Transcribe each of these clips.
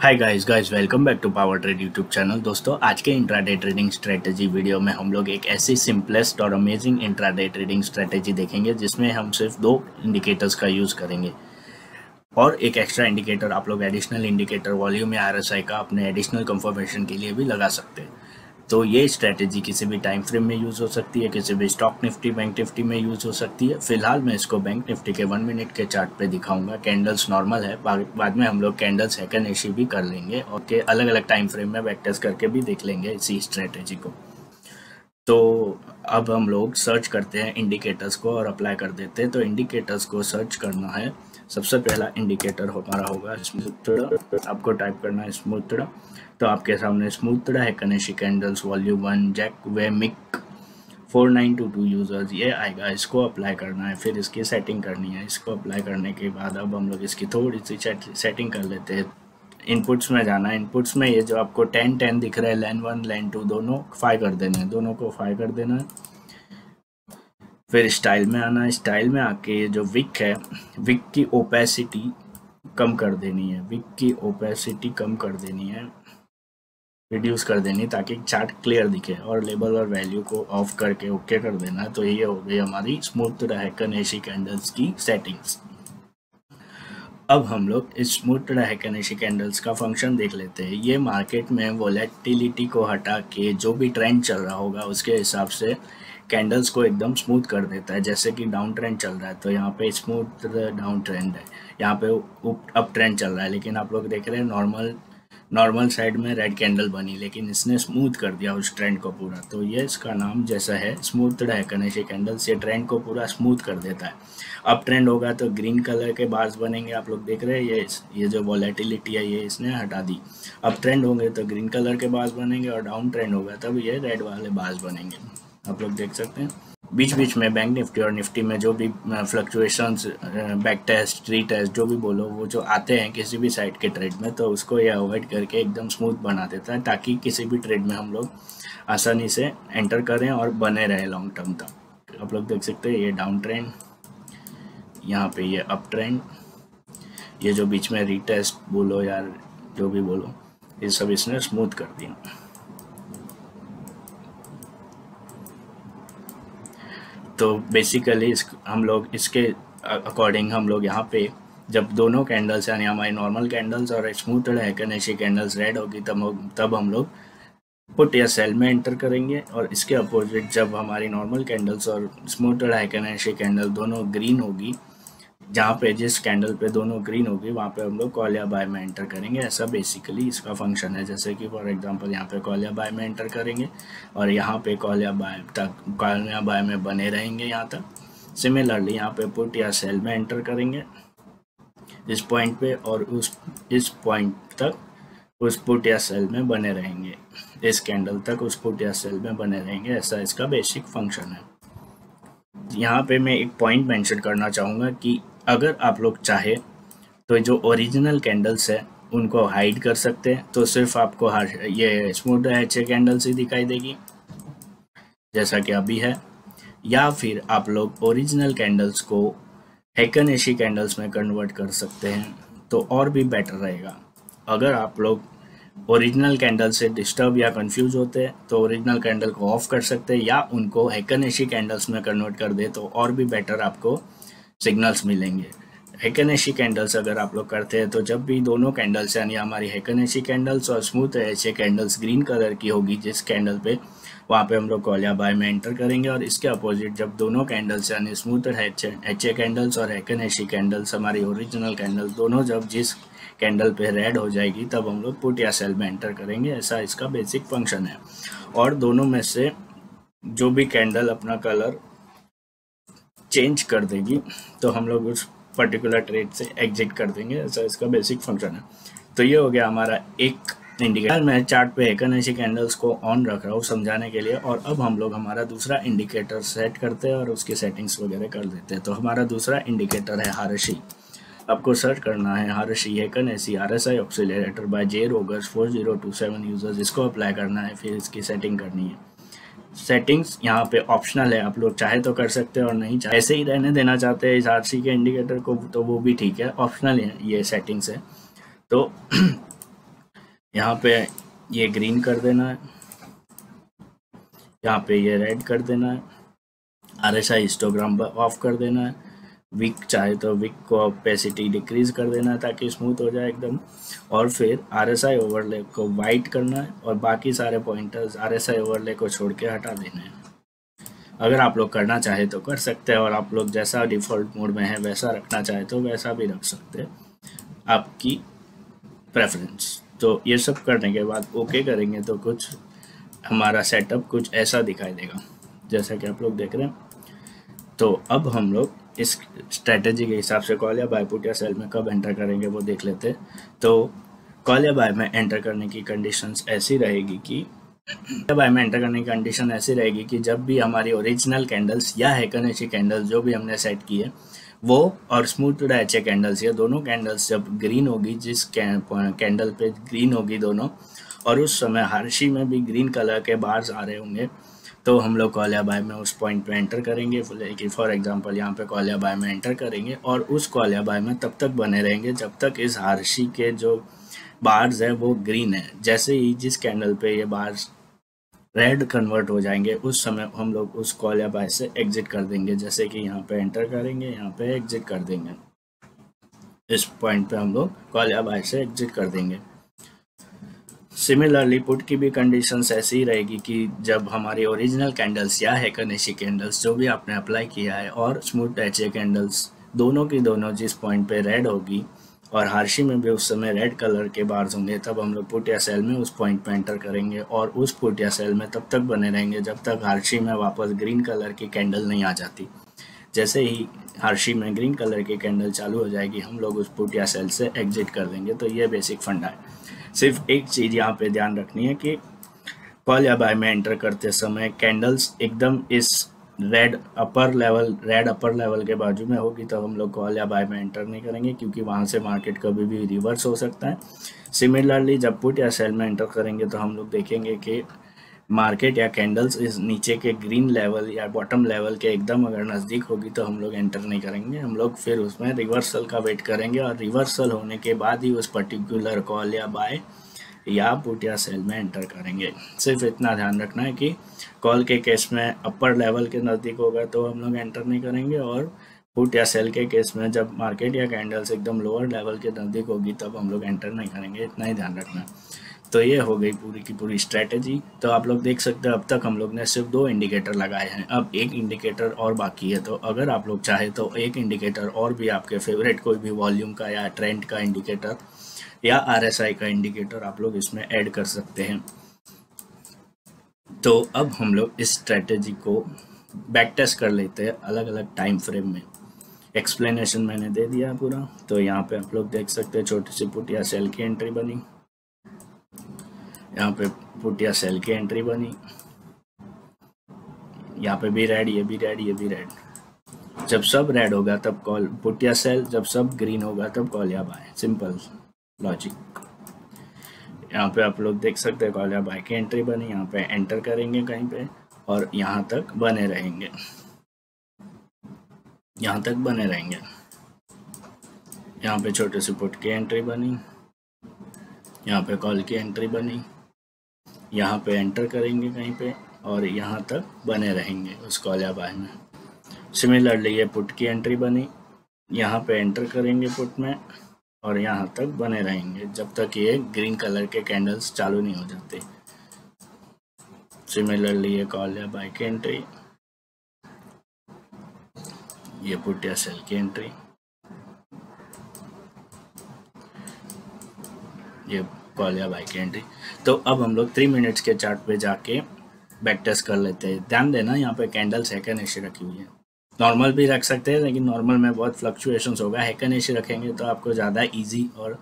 Hi guys welcome back to power trade YouTube channel. दोस्तों, आज के इंट्राडे ट्रेडिंग स्ट्रेटजी वीडियो में हम लोग एक ऐसी सिंपलेस्ट और अमेजिंग इंट्राडे ट्रेडिंग स्ट्रेटजी देखेंगे जिसमें हम सिर्फ दो इंडिकेटर्स का यूज़ करेंगे और एक एक्स्ट्रा इंडिकेटर आप लोग एडिशनल इंडिकेटर वॉल्यूम या आरएसआई का अपने एडिशनल कंफर्मेशन के लिए भी लगा सकते हैं। तो ये स्ट्रेटजी किसी भी टाइम फ्रेम में यूज़ हो सकती है, किसी भी स्टॉक निफ्टी बैंक निफ्टी में यूज़ हो सकती है। फिलहाल मैं इसको बैंक निफ्टी के 1 मिनट के चार्ट पे दिखाऊंगा। कैंडल्स नॉर्मल है, बाद में हम लोग कैंडल्स हैकन एशी भी कर लेंगे और के अलग अलग टाइम फ्रेम में बैक टेस्ट करके भी देख लेंगे इसी स्ट्रेटजी को। तो अब हम लोग सर्च करते हैं इंडिकेटर्स को और अप्लाई कर देते हैं। तो इंडिकेटर्स को सर्च करना है। सबसे पहला इंडिकेटर हमारा होगा स्मूथड़ा। आपको टाइप करना है स्मूथड़ा। तो आपके सामने स्मूथड़ा है, कनेशी कैंडल्स वॉल्यूम 1 जैक वे मिक 4922 यूज़र्स ये आएगा। इसको अप्लाई करना है, फिर इसकी सेटिंग करनी है। इसको अप्लाई करने के बाद अब हम लोग इसकी थोड़ी सी सेटिंग कर लेते हैं। इनपुट्स में जाना है। इनपुट्स में ये जो आपको 10 दिख रहा है, लैन 1 लैन 2 दोनों 5 कर देना है, दोनों को 5 कर देना है। फिर स्टाइल में आना है। स्टाइल में आके ये जो विक है, विक की ओपेसिटी कम कर देनी है। विक की ओपेसिटी कम कर देनी है, रिड्यूस कर देनी, ताकि चार्ट क्लियर दिखे। और लेबल और वैल्यू को ऑफ करके ओके कर देना। तो ये हो गई हमारी स्मूथ हैकन एशी कैंडल्स की सेटिंग्स। अब हम लोग इस स्मूथ हैकन एशी कैंडल्स का फंक्शन देख लेते हैं। ये मार्केट में वोलेटिलिटी को हटा के जो भी ट्रेंड चल रहा होगा उसके हिसाब से कैंडल्स को एकदम स्मूथ कर देता है। जैसे कि डाउन ट्रेंड चल रहा है तो यहाँ पे स्मूथ डाउन ट्रेंड है, यहाँ पे अप ट्रेंड चल रहा है, लेकिन आप लोग देख रहे हैं नॉर्मल साइड में रेड कैंडल बनी, लेकिन इसने स्मूथ कर दिया उस ट्रेंड को पूरा। तो ये इसका नाम जैसा है स्मूथ हैकन एशी कैंडल्स, ये ट्रेंड को पूरा स्मूथ कर देता है। अप ट्रेंड होगा तो ग्रीन कलर के बार्स बनेंगे, आप लोग देख रहे हैं। ये जो वॉलेटिलिटी है ये इसने हटा दी। अप ट्रेंड होंगे तो ग्रीन कलर के बार्स बनेंगे और डाउन ट्रेंड होगा तब ये रेड वाले बार्स बनेंगे, आप लोग देख सकते हैं। बीच बीच में बैंक निफ्टी और निफ्टी में जो भी फ्लक्चुएशंस, बैक टेस्ट, री टेस्ट जो भी बोलो, वो जो आते हैं किसी भी साइड के ट्रेड में, तो उसको ये अवॉइड करके एकदम स्मूथ बना देता है, ताकि किसी भी ट्रेड में हम लोग आसानी से एंटर करें और बने रहे लॉन्ग टर्म तक। आप लोग देख सकते हैं ये डाउन ट्रेंड, यहाँ पे ये अप ट्रेंड, ये जो बीच में री टेस्ट बोलो यार जो भी बोलो, ये सब इसने स्मूथ कर दिया। तो बेसिकली हम लोग इसके अकॉर्डिंग हम लोग यहाँ पे जब दोनों कैंडल्स यानी हमारी नॉर्मल कैंडल्स और स्मूथ हैकन एशी कैंडल्स रेड होगी तब हम लोग पुट या सेल में एंटर करेंगे। और इसके अपोजिट जब हमारी नॉर्मल कैंडल्स और स्मूथ हैकन एशी कैंडल दोनों ग्रीन होगी, जहाँ पे जिस कैंडल पे दोनों ग्रीन होगी वहाँ पे हम लोग कॉल या बाय में एंटर करेंगे। ऐसा बेसिकली इसका फंक्शन है। जैसे कि फॉर एग्जांपल यहाँ पे कॉल या बाय में एंटर करेंगे और यहाँ पे कॉल या बाय में बने रहेंगे यहाँ तक। सिमिलरली यहाँ पे पुट या सेल में एंटर करेंगे इस पॉइंट पे, और इस पॉइंट तक उस पुट या सेल में बने रहेंगे, इस कैंडल तक उस पुट या सेल में बने रहेंगे। ऐसा इसका बेसिक फंक्शन है। यहाँ पे मैं एक पॉइंट मेंशन करना चाहूँगा कि अगर आप लोग चाहे तो जो ओरिजिनल कैंडल्स है उनको हाइड कर सकते हैं, तो सिर्फ आपको ये स्मूथ अच्छे कैंडल्स ही दिखाई देगी जैसा कि अभी है। या फिर आप लोग ओरिजिनल कैंडल्स को हैकन एशी कैंडल्स में कन्वर्ट कर सकते हैं, तो और भी बेटर रहेगा। अगर आप लोग ओरिजिनल कैंडल से डिस्टर्ब या कंफ्यूज होते हैं तो ओरिजिनल कैंडल को ऑफ कर सकते हैं, या उनको हैकन एशी कैंडल्स में कन्वर्ट कर दे तो और भी बेटर आपको सिग्नल्स मिलेंगे। हैकन एशी कैंडल्स अगर आप लोग करते हैं तो जब भी दोनों कैंडल्स यानी हमारी हैकन एशी कैंडल्स और स्मूथ एचे कैंडल्स ग्रीन कलर की होगी जिस कैंडल पे, वहाँ पे हम लोग कॉल या बाय में एंटर करेंगे। और इसके अपोजिट जब दोनों कैंडल्स यानी स्मूथ एचे कैंडल्स और हैकन एशी कैंडल्स हमारी ओरिजिनल कैंडल्स दोनों जब जिस कैंडल पे रेड हो जाएगी तब हम लोग पुट या सेल में एंटर करेंगे। ऐसा इसका बेसिक फंक्शन है। और दोनों में से जो भी कैंडल अपना कलर चेंज कर देगी तो हम लोग उस पर्टिकुलर ट्रेड से एग्जिट कर देंगे। ऐसा इसका बेसिक फंक्शन है। तो ये हो गया हमारा एक इंडिकेटर। मैं चार्ट पे हैकन एशी कैंडल्स को ऑन रख रहा हूँ समझाने के लिए। और अब हम लोग हमारा दूसरा इंडिकेटर सेट करते हैं और उसकी सेटिंग्स वगैरह कर देते हैं। तो हमारा दूसरा इंडिकेटर है हारशी। आपको सर्च करना है हारशी हैकन एशी RSI ऑक्सीलरेटर by J Rogers 4027 users. इसको अप्लाई करना है, फिर इसकी सेटिंग करनी है। सेटिंग्स यहाँ पे ऑप्शनल है, आप लोग चाहे तो कर सकते हैं और नहीं चाहे ऐसे ही रहने देना चाहते हैं इस आरसी के इंडिकेटर को तो वो भी ठीक है, ऑप्शनल है ये सेटिंग्स है। तो यहाँ पे ये ग्रीन कर देना है, यहाँ पे ये रेड कर देना है, RSI हिस्टोग्राम ऑफ कर देना है, विक चाहे तो विक को ऑपेसिटी डिक्रीज कर देना है ताकि स्मूथ हो जाए एकदम, और फिर RSI ओवरले को वाइट करना है और बाकी सारे पॉइंटर्स RSI ओवरले को छोड़ के हटा देने हैं। अगर आप लोग करना चाहे तो कर सकते हैं, और आप लोग जैसा डिफ़ॉल्ट मोड में है वैसा रखना चाहे तो वैसा भी रख सकते हैं, आपकी प्रेफरेंस। तो ये सब करने के बाद ओके करेंगे तो कुछ हमारा सेटअप कुछ ऐसा दिखाई देगा जैसा कि आप लोग देख रहे हैं। तो अब हम लोग इस स्ट्रेटेजी के हिसाब से कॉल या बाय पुट या सेल में कब एंटर करेंगे वो देख लेते हैं। तो कॉल या बाय में एंटर करने की कंडीशंस ऐसी रहेगी कि बाय में एंटर करने की कंडीशन ऐसी रहेगी कि जब भी हमारी ओरिजिनल कैंडल्स या हेकनेशी कैंडल्स जो भी हमने सेट की है वो और स्मूथ HA कैंडल्स, ये दोनों कैंडल्स जब ग्रीन होगी, जिस कैंडल पे ग्रीन होगी दोनों, और उस समय हार्शी में भी ग्रीन कलर के बार्स आ रहे होंगे, तो हम लोग कॉल या बाय में उस पॉइंट पे एंटर करेंगे। कि फॉर एग्जांपल यहाँ पे कॉल या बाय में एंटर करेंगे और उस कॉल या बाय में तब तक बने रहेंगे जब तक इस हार्शी के जो बार्स है वो ग्रीन है। जैसे ही जिस कैंडल पे ये बार्स रेड कन्वर्ट हो जाएंगे उस समय हम लोग उस कॉल या बाय से एग्जिट कर देंगे। जैसे कि यहाँ पे एंटर करेंगे, यहाँ पे एग्जिट कर देंगे, इस पॉइंट पे हम लोग कॉल या बाय से एग्जिट कर देंगे। सिमिलरली पुट की भी कंडीशंस ऐसी ही रहेगी कि जब हमारी ओरिजिनल कैंडल्स या हेकनेशी कैंडल्स जो भी आपने अप्लाई किया है और स्मूथ HA कैंडल्स दोनों की दोनों जिस पॉइंट पे रेड होगी और हार्शी में भी उस समय रेड कलर के बार्स होंगे, तब हम लोग पुट या सेल में उस पॉइंट पे एंटर करेंगे और उस पुट या सेल में तब तक बने रहेंगे जब तक हार्शी में वापस ग्रीन कलर की कैंडल नहीं आ जाती। जैसे ही हार्शी में ग्रीन कलर की कैंडल चालू हो जाएगी हम लोग उस पुट या सेल से एग्जिट कर देंगे। तो ये बेसिक फंडा है। सिर्फ एक चीज़ यहाँ पे ध्यान रखनी है कि कॉल या बाय में एंटर करते समय कैंडल्स एकदम इस रेड अपर लेवल के बाजू में होगी तो हम लोग कॉल या बाय में एंटर नहीं करेंगे, क्योंकि वहाँ से मार्केट कभी भी रिवर्स हो सकता है। सिमिलरली जब पुट या सेल में एंटर करेंगे तो हम लोग देखेंगे कि मार्केट या कैंडल्स इस नीचे के ग्रीन लेवल या बॉटम लेवल के एकदम अगर नज़दीक होगी तो हम लोग एंटर नहीं करेंगे। हम लोग फिर उसमें रिवर्सल का वेट करेंगे और रिवर्सल होने के बाद ही उस पर्टिकुलर कॉल या बाय या पुट या सेल में एंटर करेंगे। सिर्फ इतना ध्यान रखना है कि कॉल के केस में अपर लेवल के नज़दीक होगा तो हम लोग एंटर नहीं करेंगे, और पुट या सेल के केस में जब मार्केट या कैंडल्स एकदम लोअर लेवल के नज़दीक होगी तब हम लोग एंटर नहीं करेंगे। इतना ही ध्यान रखना है। तो ये हो गई पूरी की पूरी स्ट्रैटेजी। तो आप लोग देख सकते हैं अब तक हम लोग ने सिर्फ 2 इंडिकेटर लगाए हैं, अब एक इंडिकेटर और बाकी है। तो अगर आप लोग चाहे तो एक इंडिकेटर और भी, आपके फेवरेट कोई भी वॉल्यूम का या ट्रेंड का इंडिकेटर या RSI का इंडिकेटर आप लोग इसमें ऐड कर सकते हैं। तो अब हम लोग इस स्ट्रैटेजी को बैक टेस्ट कर लेते हैं अलग अलग टाइम फ्रेम में। एक्सप्लेनेशन मैंने दे दिया पूरा। तो यहाँ पे आप लोग देख सकते हैं छोटी सी पुट या सेल की एंट्री बनी, यहाँ पे पुट या सेल की एंट्री बनी, यहाँ पे भी रेड, ये भी रेड, ये भी रेड। जब सब रेड होगा तब कॉल पुट या सेल, जब सब ग्रीन होगा तब कॉल या बाय। Simple logic. यहाँ पे आप लोग देख सकते हैं कॉल या बाय की एंट्री बनी, यहाँ पे एंटर करेंगे कहीं पे और यहाँ तक बने रहेंगे, यहाँ तक बने रहेंगे। यहाँ पे छोटे से पुट की एंट्री बनी, यहाँ पे कॉल की एंट्री बनी, यहाँ पे एंटर करेंगे कहीं पे और यहाँ तक बने रहेंगे उस कॉल या बाय में। सिमिलरली ये पुट की एंट्री बनी, यहाँ पे एंटर करेंगे पुट में और यहाँ तक बने रहेंगे जब तक ये ग्रीन कलर के कैंडल्स चालू नहीं हो जाते। सिमिलरली ये कॉल या बाय की एंट्री, ये पुट या सेल की एंट्री, ये कॉल या बाय की एंट्री। तो अब हम लोग 3 मिनट्स के चार्ट पे जाके बैक टेस्ट कर लेते हैं। ध्यान देना यहाँ पे कैंडल्स हेकनेशी रखी हुई है, नॉर्मल भी रख सकते हैं लेकिन नॉर्मल में बहुत फ्लक्चुएशंस होगा, हेकनेशी रखेंगे तो आपको ज़्यादा इजी और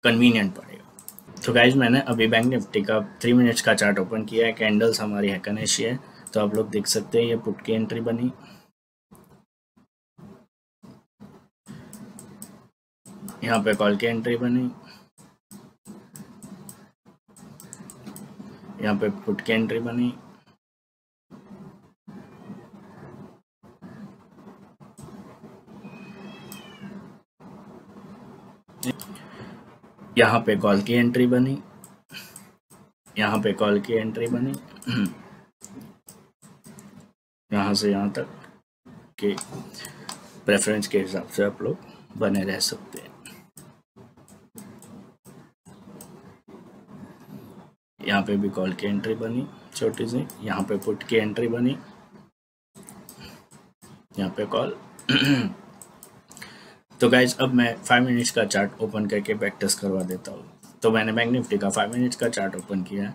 कन्वीनियंट पड़ेगा। तो गाइज मैंने अभी बैंक निफ्टी का 3 मिनट्स का चार्ट ओपन किया है, कैंडल्स हमारी हेकनेशी है। तो आप लोग देख सकते हैं ये पुट की एंट्री बनी, यहाँ पे कॉल की एंट्री बनी, यहाँ पे पुट की एंट्री बनी, यहाँ पे कॉल की एंट्री बनी, यहाँ पे कॉल की एंट्री बनी, यहाँ से यहाँ तक के प्रेफरेंस के हिसाब से आप लोग बने रह सकते हैं। यहाँ पे भी कॉल की एंट्री बनी छोटी सी, यहाँ पे पुट की एंट्री बनी, यहाँ पे कॉल। तो गाइज अब मैं 5 मिनट्स का चार्ट ओपन करके बैक टेस्ट करवा देता हूँ। तो मैंने बैंक निफ्टी का 5 मिनट्स का चार्ट ओपन किया है,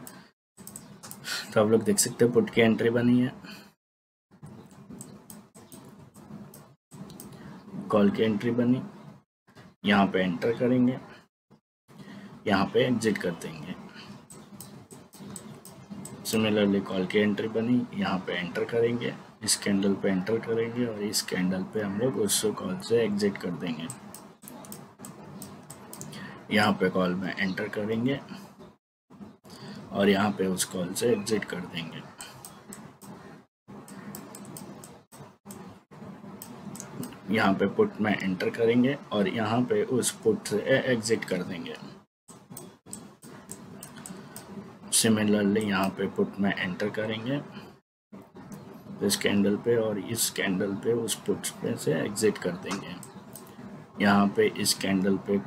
तो आप लोग देख सकते हैं पुट की एंट्री बनी है, कॉल की एंट्री बनी, यहाँ पे एंटर करेंगे, यहाँ पे एग्जिट कर देंगे। सिमिलरली कॉल की एंट्री बनी, यहाँ पे एंटर करेंगे, इस कैंडल पे एंटर करेंगे और इस कैंडल पे हम लोग उस कॉल से एग्जिट कर देंगे। यहाँ पे कॉल में एंटर करेंगे और यहाँ पे उस कॉल से एग्जिट कर देंगे। यहाँ पे पुट में एंटर करेंगे और यहाँ पे उस पुट से एग्जिट कर देंगे। सिमिलरली यहाँ पे पुट में एंटर करेंगे इस कैंडल पे और इस कैंडल पे उस पुट पे से एग्जिट कर देंगे। यहाँ पे इस कैंडल पे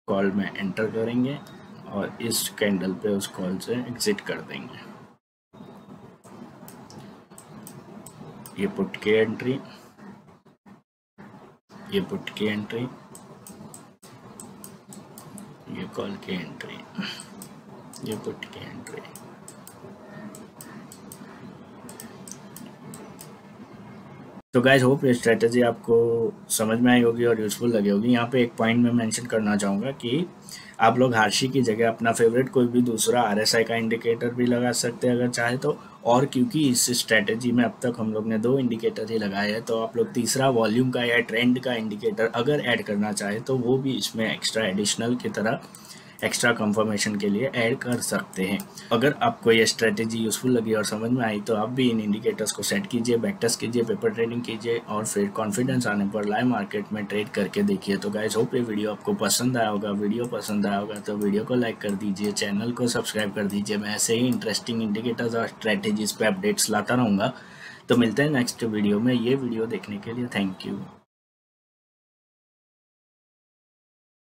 कॉल में एंटर करेंगे और इस कैंडल पे उस कॉल से एग्जिट कर देंगे। ये पुट की एंट्री, ये पुट की एंट्री, ये कॉल की एंट्री, ये पुट की एंट्री। तो गाइज होप ये स्ट्रेटजी आपको समझ में आई होगी और यूजफुल लगी होगी। यहाँ पे एक पॉइंट मैं मेंशन करना चाहूँगा कि आप लोग हार्शी की जगह अपना फेवरेट कोई भी दूसरा आरएसआई का इंडिकेटर भी लगा सकते हैं अगर चाहे तो। और क्योंकि इस स्ट्रेटजी में अब तक हम लोग ने 2 इंडिकेटर ही लगाए हैं, तो आप लोग तीसरा वॉल्यूम का या ट्रेंड का इंडिकेटर अगर ऐड करना चाहे तो वो भी इसमें एक्स्ट्रा एडिशनल की तरह एक्स्ट्रा कंफर्मेशन के लिए ऐड कर सकते हैं। अगर आपको ये स्ट्रेटेजी यूजफुल लगी और समझ में आई तो आप भी इन इंडिकेटर्स को सेट कीजिए, बैक टेस्ट कीजिए, पेपर ट्रेडिंग कीजिए और फिर कॉन्फिडेंस आने पर लाइव मार्केट में ट्रेड करके देखिए। तो गाइस होप ये वीडियो आपको पसंद आया होगा। वीडियो पसंद आया होगा तो वीडियो को लाइक कर दीजिए, चैनल को सब्सक्राइब कर दीजिए। मैं ऐसे ही इंटरेस्टिंग इंडिकेटर्स और स्ट्रेटेजीज पे अपडेट्स लाता रहूँगा। तो मिलते हैं नेक्स्ट वीडियो में। ये वीडियो देखने के लिए थैंक यू।